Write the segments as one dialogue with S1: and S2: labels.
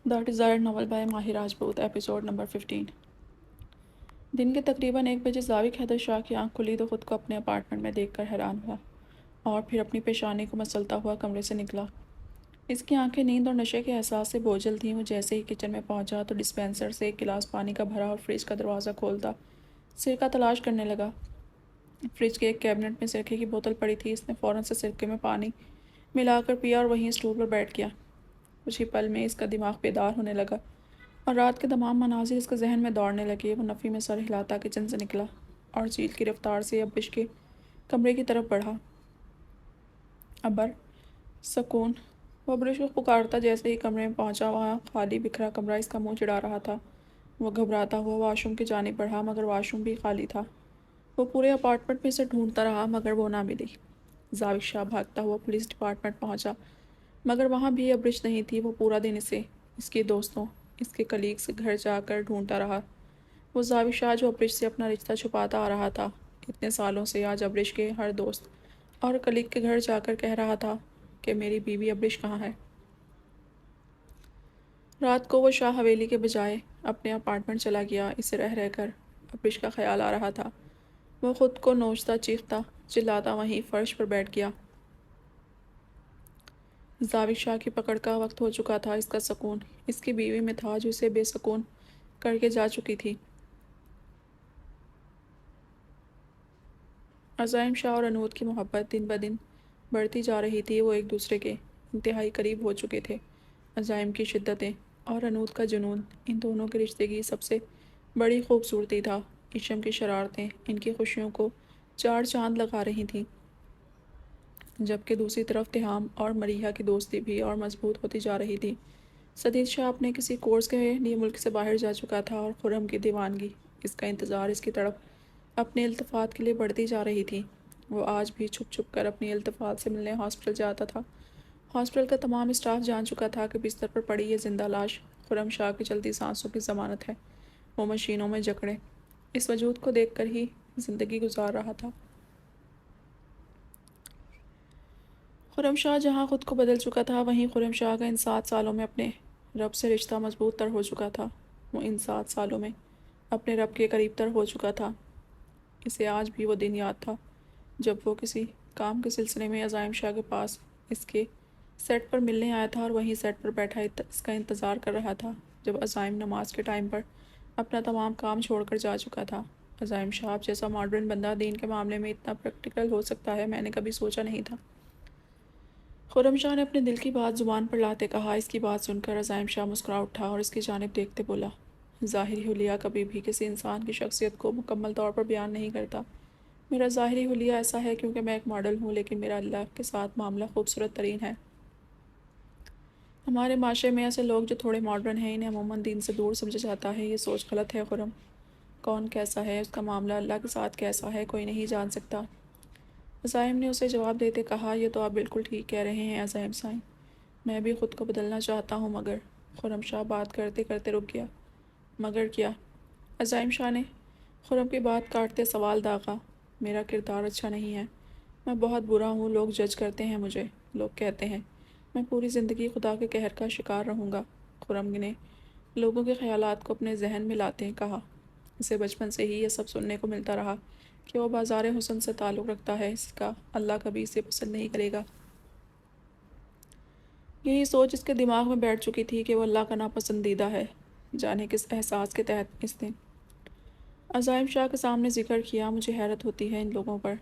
S1: The Dzire novel by ماہر Rajput episode number 15۔ دن کے تقریباً 1 بجے ذاوق حیدر شاہ کی آنکھ کھلی تو خود کو اپنے اپارٹمنٹ میں دیکھ کر حیران ہوا اور پھر اپنی پیشانی کو مسلتا ہوا کمرے سے نکلا۔ اس کی آنکھیں نیند اور نشے کے احساس سے بوجھل تھیں۔ وہ جیسے ہی کچن میں پہنچا تو ڈسپینسر سے ایک گلاس پانی کا بھرا اور فریج کا دروازہ کھولتا سرکہ تلاش کرنے لگا۔ فریج کے ایک کیبنٹ میں سرکے کی بوتل پڑی تھی۔ اس نے فوراً سے سرکے میں پانی ملا کر پیا اور وہیں اسٹول پر بیٹھ گیا۔ کچھ ہی پل میں اس کا دماغ بیدار ہونے لگا اور رات کے تمام مناظر اس کے ذہن میں دوڑنے لگے۔ وہ نفی میں سر ہلاتا کچن سے نکلا اور چیل کی رفتار سے ابش کے کمرے کی طرف بڑھا۔ ابر سکون! وہ ابرش کو پکارتا جیسے ہی کمرے میں پہنچا۔ وہاں خالی بکھرا کمرہ اس کا منہ چڑھا رہا تھا۔ وہ گھبراتا ہوا واش روم کی جانب بڑھا مگر واش روم بھی خالی تھا۔ وہ پورے اپارٹمنٹ میں اسے ڈھونڈتا رہا مگر وہ نہ ملی۔ ذاوق شاہ بھاگتا ہوا پولیس ڈپارٹمنٹ پہنچا مگر وہاں بھی ابرش نہیں تھی۔ وہ پورا دن اسے، اس کے دوستوں، اس کے کلیگز کے گھر جا کر ڈھونڈتا رہا۔ وہ ذاوق شاہ جو ابرش سے اپنا رشتہ چھپاتا آ رہا تھا اتنے سالوں سے، آج ابرش کے ہر دوست اور کلیگ کے گھر جا کر کہہ رہا تھا کہ میری بیوی ابرش کہاں ہے۔ رات کو وہ شاہ حویلی کے بجائے اپنے اپارٹمنٹ چلا گیا۔ اسے رہ رہ کر ابرش کا خیال آ رہا تھا۔ وہ خود کو نوچتا چیختا چلاتا وہیں فرش پر بیٹھ گیا۔ ذاوق شاہ کی پکڑ کا وقت ہو چکا تھا۔ اس کا سکون اس کی بیوی میں تھا جو اسے بے سکون کر کے جا چکی تھی۔ عزائم شاہ اور انود کی محبت دن بدن بڑھتی جا رہی تھی۔ وہ ایک دوسرے کے انتہائی قریب ہو چکے تھے۔ عزائم کی شدتیں اور انود کا جنون ان دونوں کے رشتے کی سب سے بڑی خوبصورتی تھا۔ اشم کی شرارتیں ان کی خوشیوں کو چار چاند لگا رہی تھیں، جبکہ دوسری طرف تہام اور مریحہ کی دوستی بھی اور مضبوط ہوتی جا رہی تھی۔ سدید شاہ اپنے کسی کورس کے لیے ملک سے باہر جا چکا تھا اور خرم کی دیوانگی، اس کا انتظار، اس کی تڑپ اپنے التفات کے لیے بڑھتی جا رہی تھی۔ وہ آج بھی چھپ چھپ کر اپنی التفات سے ملنے ہاسپٹل جاتا تھا۔ ہاسپٹل کا تمام اسٹاف جان چکا تھا کہ بستر پر پڑی یہ زندہ لاش خرم شاہ کی چلتی سانسوں کی ضمانت ہے۔ وہ مشینوں میں جکڑے اس وجود کو دیکھ کر ہی زندگی گزار رہا تھا۔ خرم شاہ جہاں خود کو بدل چکا تھا وہیں خرم شاہ کا ان 7 سالوں میں اپنے رب سے رشتہ مضبوط تر ہو چکا تھا۔ وہ ان 7 سالوں میں اپنے رب کے قریب تر ہو چکا تھا۔ اسے آج بھی وہ دن یاد تھا جب وہ کسی کام کے سلسلے میں عزائم شاہ کے پاس اس کے سیٹ پر ملنے آیا تھا اور وہیں سیٹ پر بیٹھا اس کا انتظار کر رہا تھا جب عزائم نماز کے ٹائم پر اپنا تمام کام چھوڑ کر جا چکا تھا۔ عزائم شاہ جیسا ماڈرن بندہ دین کے معاملے میں اتنا پریکٹیکل ہو سکتا ہے میں نے کبھی سوچا نہیں تھا۔ خرم شاہ نے اپنے دل کی بات زبان پر لاتے کہا۔ اس کی بات سن کر عزائم شاہ مسکرا اٹھا اور اس کی جانب دیکھتے بولا، ظاہری حلیہ کبھی بھی کسی انسان کی شخصیت کو مکمل طور پر بیان نہیں کرتا۔ میرا ظاہری حلیہ ایسا ہے کیونکہ میں ایک ماڈل ہوں، لیکن میرا اللہ کے ساتھ معاملہ خوبصورت ترین ہے۔ ہمارے معاشرے میں ایسے لوگ جو تھوڑے ماڈرن ہیں انہیں عموماً دین سے دور سمجھا جاتا ہے۔ یہ سوچ غلط ہے خرم۔ کون کیسا ہے، اس کا معاملہ اللہ کے ساتھ کیسا ہے، کوئی نہیں جان سکتا۔ عزائم نے اسے جواب دیتے کہا، یہ تو آپ بالکل ٹھیک کہہ رہے ہیں عزائم صاحب، میں بھی خود کو بدلنا چاہتا ہوں مگر۔ خرم شاہ بات کرتے کرتے رک گیا۔ مگر کیا؟ عزائم شاہ نے خرم کی بات کاٹتے سوال داغا۔ میرا کردار اچھا نہیں ہے، میں بہت برا ہوں، لوگ جج کرتے ہیں مجھے، لوگ کہتے ہیں میں پوری زندگی خدا کے قہر کا شکار رہوں گا۔ خرم نے لوگوں کے خیالات کو اپنے ذہن میں لاتے کہا، اسے بچپن سے ہی یہ سب سننے کو ملتا رہا کہ وہ بازار حسن سے تعلق رکھتا ہے، اس کا اللہ کبھی اسے پسند نہیں کرے گا۔ یہی سوچ اس کے دماغ میں بیٹھ چکی تھی کہ وہ اللہ کا ناپسندیدہ ہے، جانے کس احساس کے تحت اس نے عزائم شاہ کے سامنے ذکر کیا۔ مجھے حیرت ہوتی ہے ان لوگوں پر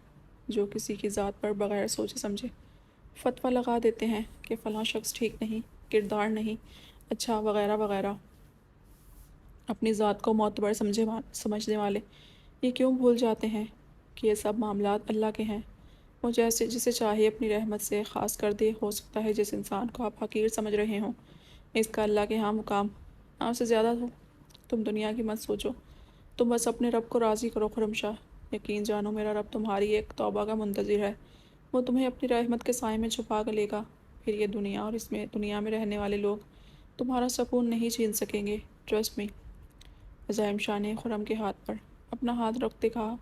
S1: جو کسی کی ذات پر بغیر سوچے سمجھے فتویٰ لگا دیتے ہیں کہ فلاں شخص ٹھیک نہیں، کردار نہیں اچھا وغیرہ وغیرہ۔ اپنی ذات کو معتبر سمجھنے والے یہ کیوں بھول جاتے ہیں کہ یہ سب معاملات اللہ کے ہیں۔ وہ جسے چاہے اپنی رحمت سے خاص کر دے۔ ہو سکتا ہے جس انسان کو آپ حقیر سمجھ رہے ہوں اس کا اللہ کے ہاں مقام آپ سے زیادہ ہو۔ تم دنیا کی مت سوچو، تم بس اپنے رب کو راضی کرو خرم شاہ۔ یقین جانو میرا رب تمہاری ایک توبہ کا منتظر ہے، وہ تمہیں اپنی رحمت کے سائے میں چھپا کر لے گا۔ پھر یہ دنیا اور اس میں دنیا میں رہنے والے لوگ تمہارا سکون نہیں چھین سکیں گے، ٹرسٹ می۔ عزائم شاہ نے خرم کے ہاتھ پر اپنا ہاتھ رکھتے کہا۔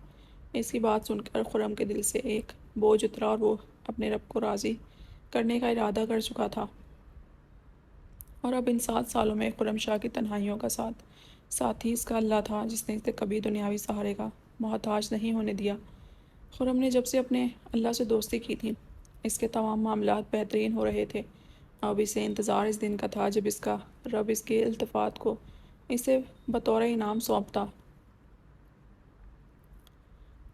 S1: اس کی بات سن کر خرم کے دل سے ایک بوجھ اترا اور وہ اپنے رب کو راضی کرنے کا ارادہ کر چکا تھا۔ اور اب ان 7 سالوں میں خرم شاہ کی تنہائیوں کا ساتھی اس کا اللہ تھا، جس نے اسے کبھی دنیاوی سہارے کا محتاج نہیں ہونے دیا۔ خرم نے جب سے اپنے اللہ سے دوستی کی تھی، اس کے تمام معاملات بہترین ہو رہے تھے۔ اب اسے انتظار اس دن کا تھا جب اس کا رب اس کے التفات کو اسے بطور انعام سونپتا۔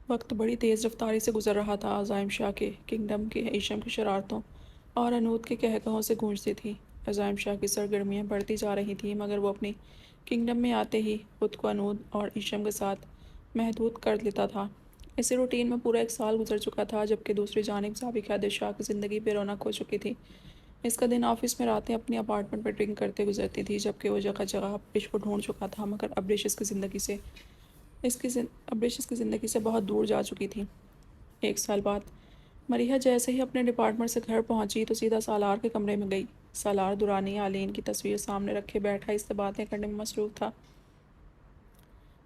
S1: وقت بڑی تیز رفتاری سے گزر رہا تھا۔ عزائم شاہ کے کنگڈم کے عیشم کی شرارتوں اور انود کے قہقہوں سے گونجتی تھی۔ عزائم شاہ کی سرگرمیاں بڑھتی جا رہی تھیں، مگر وہ اپنی کنگڈم میں آتے ہی خود کو انود اور عیشم کے ساتھ محدود کر لیتا تھا۔ اسی روٹین میں پورا 1 سال گزر چکا تھا، جبکہ دوسری جانب سابق قائد شاہ کی زندگی بے رونق ہو چکی تھی۔ اس کا دن آفس میں، راتیں اپنی اپارٹمنٹ پہ ڈرنک کرتے گزرتی تھی، جبکہ وہ جگہ جگہ ابریش کو ڈھونڈ چکا تھا، مگر ابریش اس کی زندگی سے بہت دور جا چکی تھی۔ 1 سال بعد مریحہ جیسے ہی اپنے ڈپارٹمنٹ سے گھر پہنچی تو سیدھا سالار کے کمرے میں گئی۔ سالار درانی آلین کی تصویر سامنے رکھے بیٹھا اس سے باتیں کرنے میں مصروف تھا۔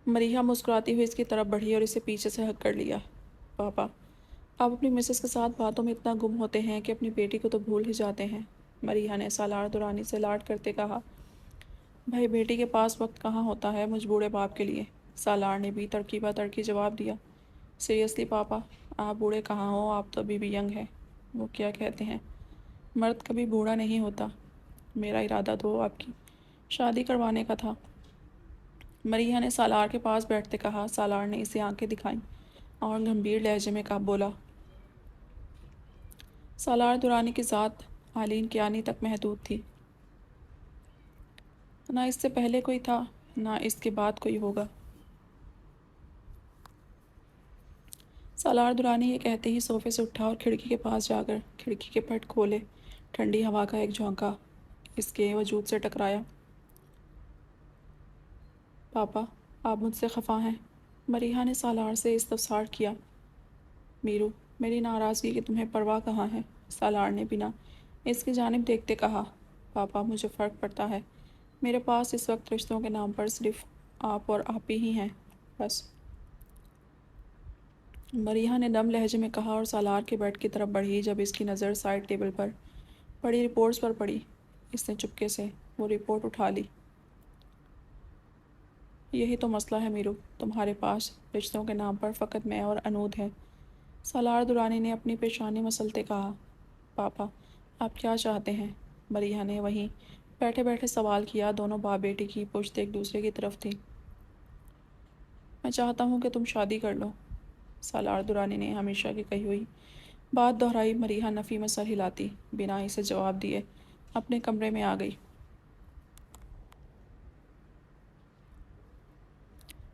S1: مریحہ مسکراتی ہوئی اس کی طرف بڑھی اور اسے پیچھے سے ہگ کر لیا۔ پاپا، آپ اپنی مسز کے ساتھ باتوں میں اتنا گم ہوتے ہیں کہ اپنی بیٹی کو تو بھول ہی جاتے ہیں، مریحہ نے سالار درانی سے لاڈ کرتے کہا۔ بھائی، بیٹی کے پاس وقت کہاں ہوتا ہے مجھ بوڑھے باپ کے لیے، سالار نے بھی تڑکی بہ تڑکی جواب دیا۔ سیریسلی پاپا، آپ بوڑھے کہاں ہو، آپ تو ابھی بھی ینگ ہیں۔ وہ کیا کہتے ہیں، مرد کبھی بوڑھا نہیں ہوتا۔ میرا ارادہ تو آپ کی شادی کروانے کا تھا، مریحہ نے سالار کے پاس بیٹھتے کہا۔ سالار نے اسے آنکھیں دکھائیں اور گمبھیر لہجے میں بولا۔ سالار درانی کی ذات آلین کے آنے تک محدود تھی۔ نہ اس سے پہلے کوئی تھا، نہ اس کے بعد کوئی ہوگا۔ سالار درانی یہ کہتے ہی صوفے سے اٹھا اور کھڑکی کے پاس جا کر کھڑکی کے پٹ کھولے۔ ٹھنڈی ہوا کا ایک جھونکا اس کے وجود سے ٹکرایا۔ پاپا، آپ مجھ سے خفا ہیں؟ مریحہ نے سالار سے استفسار کیا۔ میرو، میری ناراضگی کی تمہیں پرواہ کہاں ہے؟ سالار نے بنا اس کی جانب دیکھتے کہا۔ پاپا، مجھے فرق پڑتا ہے، میرے پاس اس وقت رشتوں کے نام پر صرف آپ اور آپ ہی ہیں، بس، مریحہ نے نم لہجے میں کہا اور سالار کے بیڈ کی طرف بڑھی۔ جب اس کی نظر سائڈ ٹیبل پر پڑی رپورٹس پر پڑی، اس نے چپکے سے وہ رپورٹ اٹھا لی۔ یہی تو مسئلہ ہے میرو، تمہارے پاس رشتوں کے نام پر فقط میں اور انود ہے، سالار درانی نے اپنی پیشانی مسلتے کہا۔ پاپا، آپ کیا چاہتے ہیں؟ مریحہ نے وہیں بیٹھے بیٹھے سوال کیا۔ دونوں باپ بیٹی کی پشت ایک دوسرے کی طرف تھی۔ میں چاہتا ہوں کہ تم شادی کر لو، سالار درانی نے ہمیشہ کی کہی ہوئی بات دہرائی۔ مریحہ نفی میں سر ہلاتی بنا اسے جواب دیے اپنے کمرے میں آ گئی۔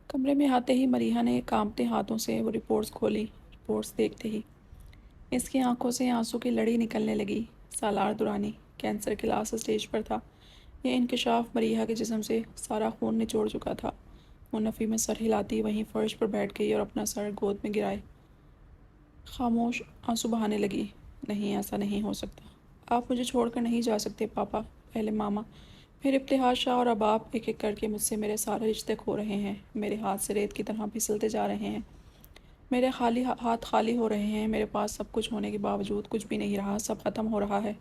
S1: کمرے میں آتے ہی مریحہ نے کانپتے ہاتھوں سے وہ رپورٹس کھولی۔ رپورٹس دیکھتے ہی اس کی آنکھوں سے آنسو کی لڑی نکلنے لگی۔ سالار درانی کینسر کے لاسٹ اسٹیج پر تھا۔ یہ انکشاف مریحہ کے جسم سے سارا خون نچوڑ چکا تھا۔ وہ نفی میں سر ہلاتی وہیں فرش پر بیٹھ گئی اور اپنا سر گود میں گرائے خاموش آنسو بہانے لگی۔ نہیں، ایسا نہیں ہو سکتا، آپ مجھے چھوڑ کر نہیں جا سکتے پاپا۔ پہلے ماما، پھر ابتہاج شاہ اور اب آپ، ایک ایک کر کے مجھ سے میرے سارے رشتے کھو رہے ہیں، میرے ہاتھ سے ریت کی طرح پھسلتے جا رہے ہیں، میرے ہاتھ خالی ہو رہے ہیں، میرے پاس سب کچھ ہونے کے باوجود کچھ بھی نہیں رہا، سب ختم ہو رہا ہے،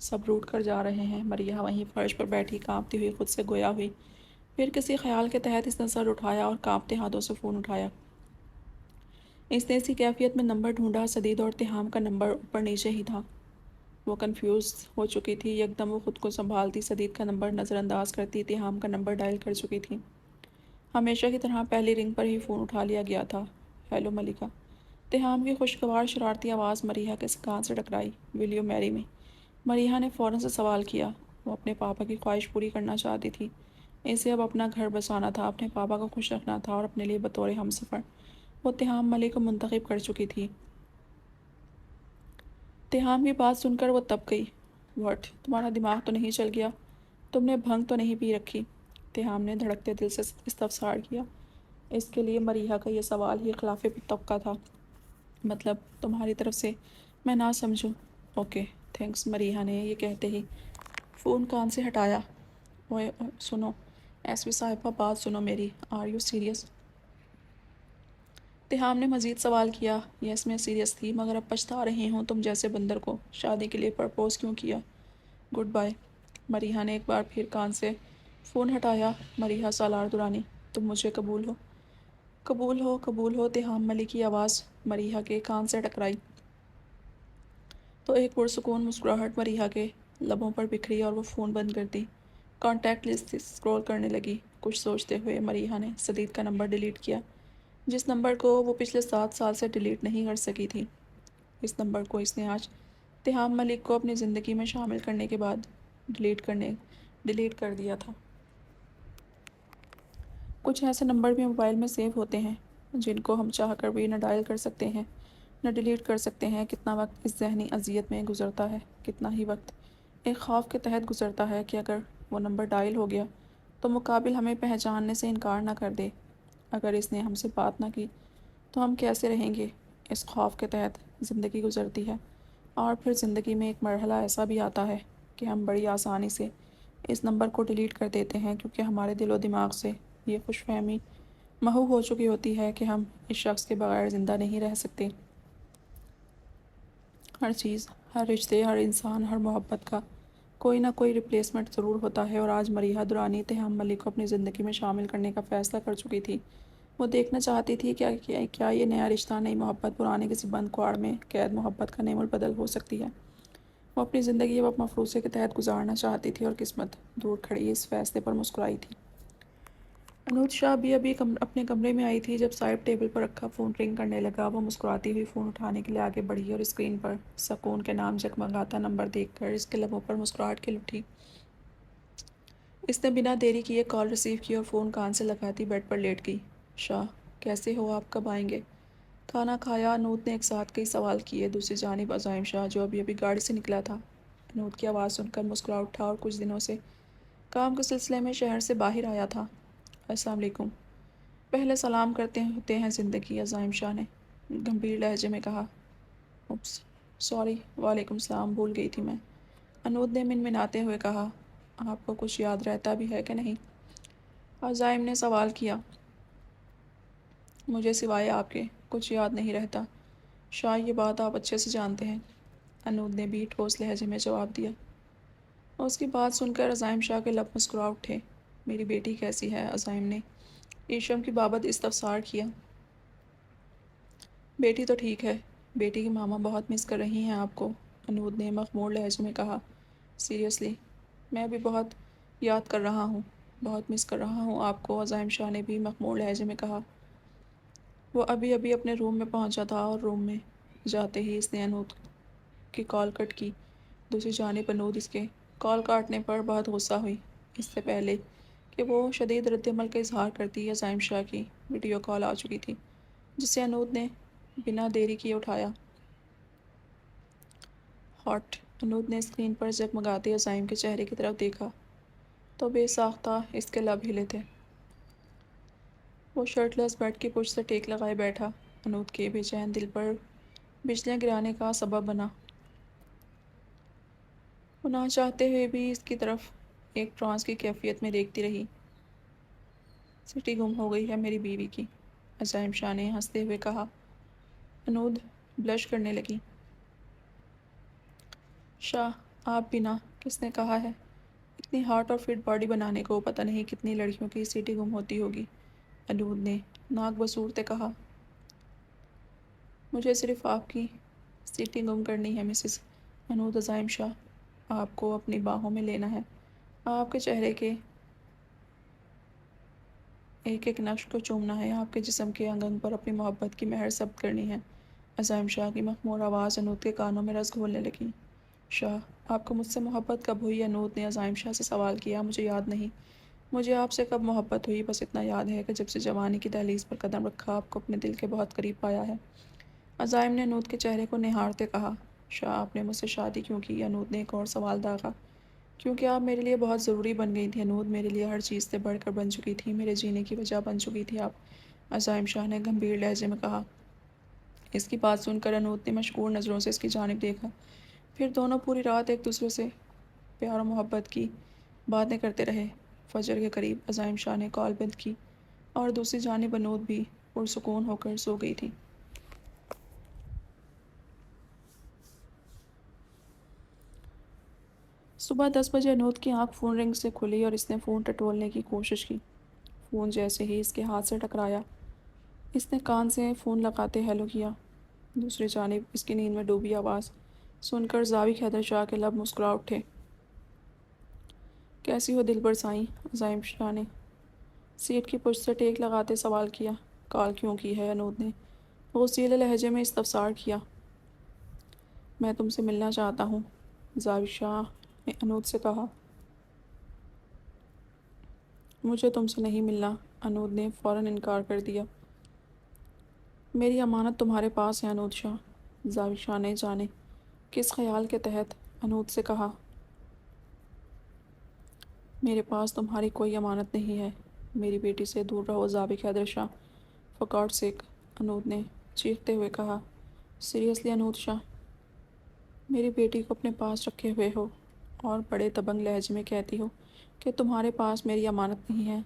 S1: سب روٹ کر جا رہے ہیں۔ مریحہ وہیں فرش پر بیٹھی کانپتی ہوئی خود سے گویا ہوئی، پھر کسی خیال کے تحت اس نے سر اٹھایا اور کانپتے ہاتھوں سے فون اٹھایا۔ اس نے اسی کیفیت میں نمبر ڈھونڈا۔ سدید اور تہام کا نمبر اوپر نیچے ہی تھا۔ وہ کنفیوز ہو چکی تھی۔ یکدم وہ خود کو سنبھالتی، سدید کا نمبر نظر انداز کرتی، تہام کا نمبر ڈائل کر چکی تھی۔ ہمیشہ کی طرح پہلی رنگ پر ہی فون اٹھا لیا گیا تھا۔ ہیلو ملکہ، تہام کی خوشگوار شرارتی آواز مریحہ کے کان سے ٹکرائی۔ ول یو میری می؟ مریحہ نے فوراً سے سوال کیا۔ وہ اپنے پاپا کی خواہش پوری کرنا چاہتی تھی۔ اسے اب اپنا گھر بسانا تھا، اپنے پاپا کو خوش رکھنا تھا اور اپنے لیے بطور ہم سفر وہ تہام ملک کو منتخب کر چکی تھی۔ تہام کی بات سن کر وہ تپ گئی۔ وٹ، تمہارا دماغ تو نہیں چل گیا؟ تم نے بھنگ تو نہیں پی رکھی؟ تہام نے دھڑکتے دل سے استفسار کیا۔ اس کے لیے مریحہ کا یہ سوال ہی خلاف توقع تھا۔ مطلب تمہاری طرف سے میں نہ سمجھوں۔ اوکے تھینکس، مریحہ نے یہ کہتے ہی فون کان سے ہٹایا۔ اوئے سنو ایس وی صاحبہ، بات سنو میری، آر یو سیریس؟ تہام نے مزید سوال کیا۔ یس میں سیریس تھی، مگر اب پچھتا رہی ہوں تم جیسے بندر کو شادی کے لیے پرپوز کیوں کیا۔ Good bye. مریحہ نے ایک بار پھر کان سے فون ہٹایا۔ مریحہ سالار درانی، تم مجھے قبول ہو؟ قبول ہو، قبول ہو، تیہام ملک کی آواز مریحہ کے کان سے ٹکرائی تو ایک پرسکون مسکراہٹ مریحہ کے لبوں پر بکھری اور وہ فون بند کر دی۔ کانٹیکٹ لسٹ اسکرول کرنے لگی۔ کچھ سوچتے ہوئے مریحہ نے سدید کا نمبر ڈیلیٹ کیا، جس نمبر کو وہ پچھلے 7 سال سے ڈیلیٹ نہیں کر سکی تھی۔ اس نمبر کو اس نے آج تیہام ملک کو اپنی زندگی میں شامل کرنے کے بعد ڈیلیٹ کر دیا تھا۔ کچھ ایسے نمبر بھی موبائل میں سیو ہوتے ہیں جن کو ہم چاہ کر بھی نہ ڈائل کر سکتے ہیں نہ ڈیلیٹ کر سکتے ہیں۔ کتنا وقت اس ذہنی اذیت میں گزرتا ہے، کتنا ہی وقت ایک خوف کے تحت گزرتا ہے کہ اگر وہ نمبر ڈائل ہو گیا تو مقابل ہمیں پہچاننے سے انکار نہ کر دے۔ اگر اس نے ہم سے بات نہ کی تو ہم کیسے رہیں گے؟ اس خوف کے تحت زندگی گزرتی ہے، اور پھر زندگی میں ایک مرحلہ ایسا بھی آتا ہے کہ ہم بڑی آسانی سے اس نمبر کو ڈیلیٹ کر دیتے ہیں، کیونکہ ہمارے دل و دماغ سے یہ خوش فہمی محو ہو چکی ہوتی ہے کہ ہم اس شخص کے بغیر زندہ نہیں رہ سکتے۔ ہر چیز، ہر رشتے، ہر انسان، ہر محبت کا کوئی نہ کوئی ریپلیسمنٹ ضرور ہوتا ہے، اور آج مریحہ درانی تیہام ملک کو اپنی زندگی میں شامل کرنے کا فیصلہ کر چکی تھی۔ وہ دیکھنا چاہتی تھی کیا یہ نیا رشتہ، نئی محبت پرانے کسی بند کواڑ میں قید محبت کا نعم البدل ہو سکتی ہے۔ وہ اپنی زندگی اب مفروضے کے تحت گزارنا چاہتی تھی، اور قسمت دور کھڑی اس فیصلے پر مسکرائی تھی۔ انوج شاہ بھی ابھی اپنے کمرے میں آئی تھی جب صاحب ٹیبل پر رکھا فون رنگ کرنے لگا۔ وہ مسکراتی ہوئی فون اٹھانے کے لیے آگے بڑھی اور اسکرین پر سکون کے نام جگمگاتا نمبر دیکھ کر اس کے لبوں پر مسکراہٹ کھل اٹھی۔ اس نے بنا دیری کیے کال ریسیو کی اور فون کان سے لگاتی بیڈ پر لیٹ گئی۔ شاہ، کیسے ہو آپ؟ کب آئیں گے؟ کھانا کھایا؟ انود نے ایک ساتھ کئی سوال کیے۔ دوسری جانب عزائم شاہ، جو ابھی گاڑی سے نکلا تھا، انود کی آواز سن کر مسکرا اٹھا اور کچھ دنوں سے کام کے سلسلے میں شہر سے باہر آیا تھا۔ السلام علیکم۔ پہلے سلام کرتے ہوتے ہیں زندگی، عزائم شاہ نے گمبھیر لہجے میں کہا۔ اوپس، سوری، وعلیکم السلام، بھول گئی تھی میں، انود نے منمناتے ہوئے کہا۔ آپ کو کچھ یاد رہتا بھی ہے کہ نہیں؟ عزائم نے سوال کیا۔ مجھے سوائے آپ کے کچھ یاد نہیں رہتا شاہ، یہ بات آپ اچھے سے جانتے ہیں، انود نے بھی ٹھوس لہجے میں جواب دیا۔ اس کی بات سن کر عزائم شاہ کے لب مسکرا اٹھے۔ میری بیٹی کیسی ہے؟ عزائم نے ایشم کی بابت استفسار کیا۔ بیٹی تو ٹھیک ہے، بیٹی کی ماما بہت مس کر رہی ہیں آپ کو، انود نے مخمور لہجے میں کہا۔ سیریسلی، میں بھی بہت یاد کر رہا ہوں، بہت مس کر رہا ہوں آپ کو، عزائم شاہ نے بھی مخمور لہجے میں کہا۔ وہ ابھی اپنے روم میں پہنچا تھا اور روم میں جاتے ہی اس نے انود کی کال کٹ کی۔ دوسری جانب انود اس کے کال کاٹنے پر بہت غصہ ہوئی۔ اس سے پہلے کہ وہ شدید رد عمل کا اظہار کرتی، عزائم شاہ کی ویڈیو کال آ چکی تھی، جسے انود نے بنا دیری کیے اٹھایا۔ ہاٹ، انود نے اسکرین پر جگمگاتے عزائم کے چہرے کی طرف دیکھا تو بے ساختہ اس کے لب ہلے تھے۔ وہ شرٹ لیس بیڈ کی پشت سے ٹیک لگائے بیٹھا انود کے بے چین دل پر بجلیاں گرانے کا سبب بنا۔ وہ نہ چاہتے ہوئے بھی اس کی طرف ایک ٹرانس کی کیفیت میں دیکھتی رہی۔ سٹی گم ہو گئی ہے میری بیوی کی، عزائم شاہ نے ہنستے ہوئے کہا۔ انود بلش کرنے لگی۔ شاہ، آپ بھی نہ، کس نے کہا ہے؟ اتنی ہاٹ اور فٹ باڈی بنانے کو پتہ نہیں کتنی لڑکیوں کی سیٹی گم ہوتی ہوگی، انود نے ناک بسورتے کہا۔ مجھے صرف آپ کی سیٹی گم کرنی ہے مسز انود عزائم شاہ، آپ کو اپنی باہوں میں لینا ہے، آپ کے چہرے کے ایک ایک نقش کو چومنا ہے، آپ کے جسم کے انگ انگ پر اپنی محبت کی مہر ثبت کرنی ہے۔ عزائم شاہ کی مخمور آواز انود کے کانوں میں رس گھولنے لگی۔ شاہ، آپ کو مجھ سے محبت کب ہوئی؟ انود نے عزائم شاہ سے سوال کیا۔ مجھے یاد نہیں مجھے آپ سے کب محبت ہوئی، بس اتنا یاد ہے کہ جب سے جوانی کی دہلیز پر قدم رکھا آپ کو اپنے دل کے بہت قریب پایا ہے، عزائم نے انود کے چہرے کو نہارتے کہا۔ شاہ، آپ نے مجھ سے شادی کیوں کی؟ انود نے ایک اور سوال داغا۔ کیونکہ آپ میرے لیے بہت ضروری بن گئی تھی انود، میرے لیے ہر چیز سے بڑھ کر بن چکی تھی، میرے جینے کی وجہ بن چکی تھی آپ، عزائم شاہ نے گمبھیر لہجے میں کہا۔ اس کی بات سن کر انود نے مشکور نظروں سے اس کی جانب دیکھا، پھر دونوں پوری رات ایک دوسرے سے پیار و محبت کی باتیں کرتے رہے۔ فجر کے قریب عزائم شاہ نے کال بند کی اور دوسری جانب انود بھی پرسکون ہو کر سو گئی تھی۔ صبح 10 بجے انود کی آنکھ فون رنگ سے کھلی اور اس نے فون ٹٹولنے کی کوشش کی۔ فون جیسے ہی اس کے ہاتھ سے ٹکرایا، اس نے کان سے فون لگاتے ہیلو کیا۔ دوسری جانب اس کی نیند میں ڈوبی آواز سن کر ضابط حیدر شاہ کے لب مسکرا اٹھے۔ کیسی ہو دلبر سائیں؟ عزائم شاہ نے سیٹ کی پشت سے ٹیک لگاتے سوال کیا۔ کال کیوں کی ہے؟ انود نے غصیلے لہجے میں استفسار کیا۔ میں تم سے ملنا چاہتا ہوں، ضابط شاہ نے انود سے کہا۔ مجھے تم سے نہیں ملنا، انود نے فوراً انکار کر دیا۔ میری امانت تمہارے پاس ہے انود شاہ، ضابط شاہ نے جانے کس خیال کے تحت انود سے کہا۔ میرے پاس تمہاری کوئی امانت نہیں ہے، میری بیٹی سے دور رہو ضابط حیدر شاہ، فار گاڈ سیک، انود نے چیختے ہوئے کہا۔ سیریسلی انود شاہ، میری بیٹی کو اپنے پاس رکھے ہوئے ہو اور بڑے دبنگ لہجے میں کہتی ہو کہ تمہارے پاس میری امانت نہیں ہے۔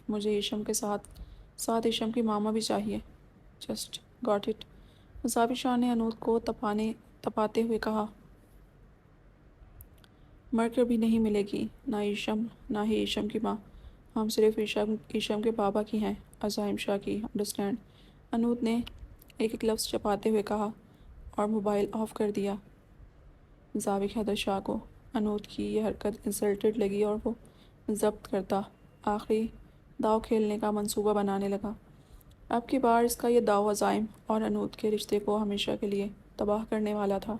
S1: مجھے ایشم کے ساتھ ایشم کی ماما بھی چاہیے۔ جسٹ گاٹ اٹ، ضابط شاہ نے انود کو تپاتے ہوئے کہا۔ مر کر بھی نہیں ملے گی، نہ ایشم نہ ہی ایشم کی ماں، ہم صرف ایشم کے بابا کی ہیں، عزائم شاہ کی، انڈرسٹینڈ، انود نے ایک ایک لفظ چپاتے ہوئے کہا اور موبائل آف کر دیا۔ ضابط حیدر شاہ کو انود کی یہ حرکت انسلٹڈ لگی اور وہ ضبط کرتا آخری داؤ کھیلنے کا منصوبہ بنانے لگا۔ اب کی بار اس کا یہ داؤ عزائم اور انود کے رشتے کو ہمیشہ کے لیے تباہ کرنے والا تھا۔